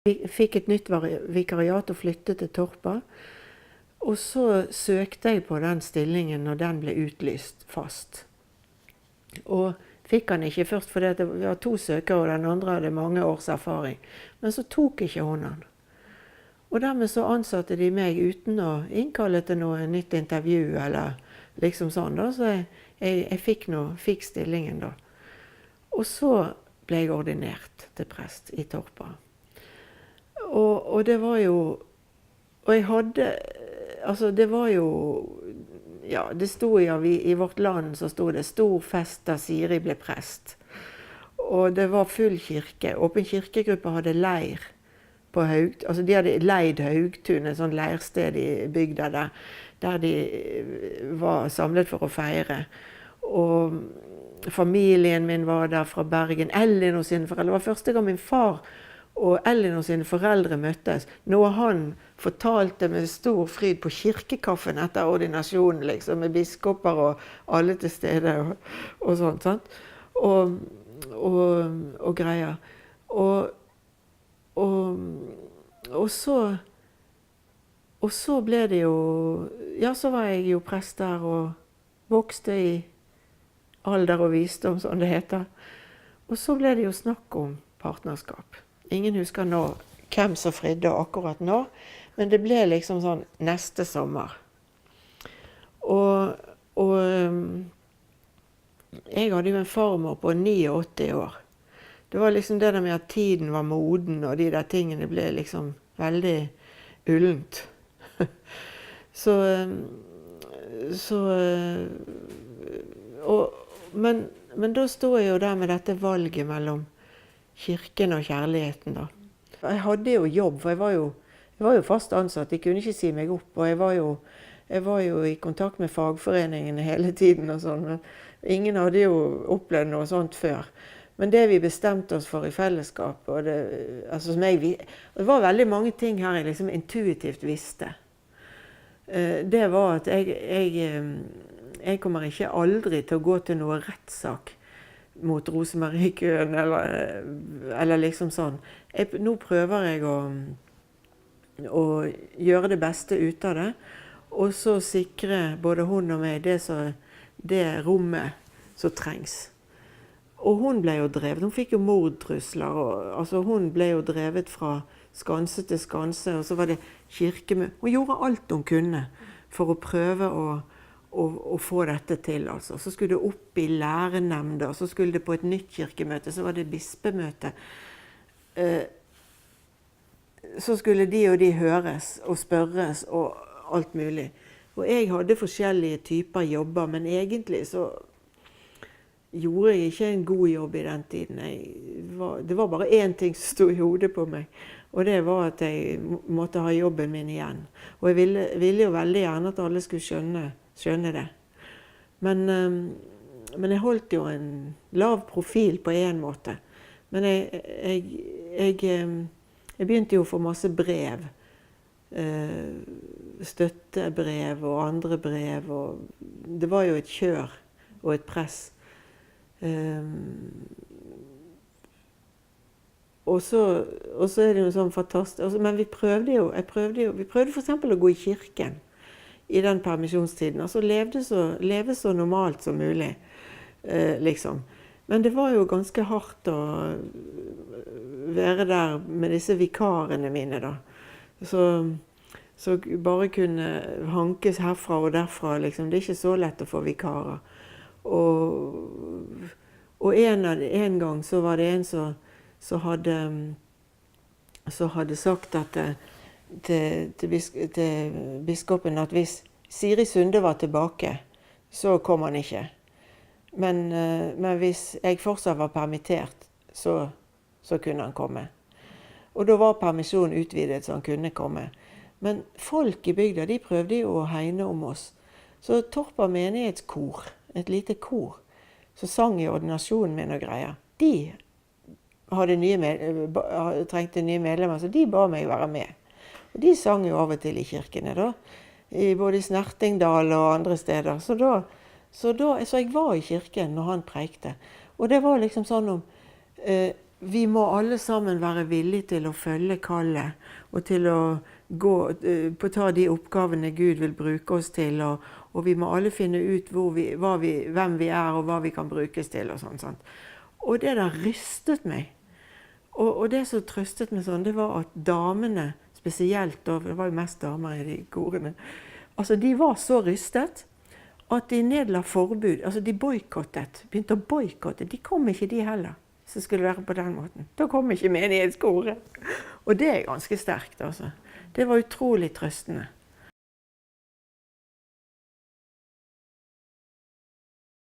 Jeg fikk et nytt vikariat og flyttet til Torpa. Og så søkte jeg på den stillingen når den ble utlyst fast. Og fikk han ikke først fordi det var 2 søkere, og den andre hadde mange års erfaring. Men så tok ikke hun han. Og dermed så ansatte de meg uten å innkalle til noe nytt intervju, eller liksom sånn da. Så jeg fikk stillingen da. Og så ble jeg ordinert til prest i Torpa. Og det var jo, og jeg hadde, altså det var jo, ja, det stod i Vårt Land så stod det stor fest da Siri ble prest. Og det var full kirke. Åpen kirkegruppe hadde leir på altså de hadde leid Haugtun, et sånt leirsted i bygda der de var samlet for å feire. Og familien min var der fra Bergen. Ellen og sine foreldre. Det var første gang min far og Ellen og sine foreldre møttes. Noe han fortalte med stor fryd på kirkekaffen etter ordinasjonen, liksom, med biskoper og alle til stede og sånt, sant? Og greier. Og så ble det jo, ja, så var jeg jo prest der og vokste i alder og visdom, som det heter. Og så ble det jo snakk om partnerskap. Ingen husker nå hvem som fridde akkurat nå, men det ble liksom sånn neste sommer. Og jeg hadde jo en farmor på 89 år. Det var liksom det der med at tiden var moden, og de der tingene ble liksom veldig ullent. Men da stod jeg jo der med dette valget mellom kirken og kjærligheten da. Jeg hadde jo jobb, for jeg var jo fast ansatt, de kunne ikke si meg opp, og jeg var jo i kontakt med fagforeningene hele tiden og sånn, men ingen hadde jo opplevd noe sånt før. Men det vi bestemte oss for i fellesskap, og det var veldig mange ting her jeg liksom intuitivt visste. Det var at jeg kommer ikke aldri til å gå til noe rettssak mot Rosemariekøen, eller liksom sånn. Nå prøver jeg å gjøre det beste ut av det, og så sikre både hun og meg det rommet som trengs. Og hun ble jo drevet, hun fikk jo mordtrusler, altså hun ble jo drevet fra skanse til skanse, og så var det kirkemøte. Hun gjorde alt hun kunne for å prøve å få dette til, altså. Så skulle det opp i lærenemnder, så skulle det på et nytt kirkemøte, så var det bispemøte. Så skulle de og de høres og spørres og alt mulig. Og jeg hadde forskjellige typer jobber, men egentlig så gjorde jeg ikke en god jobb i den tiden. Det var bare én ting som stod i hodet på meg, og det var at jeg måtte ha jobben min igjen. Og jeg ville jo veldig gjerne at alle skulle skjønne det. Men jeg holdt jo en lav profil på en måte. Men jeg begynte jo å få masse brev. Støttebrev og andre brev. Og det var jo et kjør og et press. Og så er det jo sånn fantastisk, men vi prøvde for eksempel å gå i kirken i den permisjonstiden, altså leve så normalt som mulig, liksom. Men det var jo ganske hardt å være der med disse vikarene mine da, så bare kunne hankes herfra og derfra, liksom. Det er ikke så lett å få vikarer. Og en gang så var det en som hadde sagt at til biskopen at hvis Siri Sunde var tilbake, så kom han ikke. Men hvis jeg fortsatt var permittert, så kunne han komme. Og da var permisjonen utvidet så han kunne komme. Men folk i bygda, de prøvde jo å hegne om oss. Så Torpa menighetskor, et lite kor, som sang i ordinasjonen min og greier, de trengte nye medlemmer, så de ba meg være med. Og de sang jo av og til i kirkene da, både i Snertingdal og andre steder. Så jeg var i kirken når han preikte. Og det var liksom sånn om vi må alle sammen være villige til å følge kallet, og til å gå på ta de oppgavene Gud vil bruke oss til, og vi må alle finne ut hvem vi er, og hva vi kan brukes til, og sånt. Og det der rystet meg. Og det som trøstet meg sånn, det var at damene, spesielt, og det var jo mest damer i de korene, altså de var så rystet, at de nedla forbud, altså de begynte å boykotte, de kom ikke de heller. Så skulle det være på den måten. Da kom ikke menighetskoret. Og det er ganske sterkt, altså. Det var utrolig trøstende.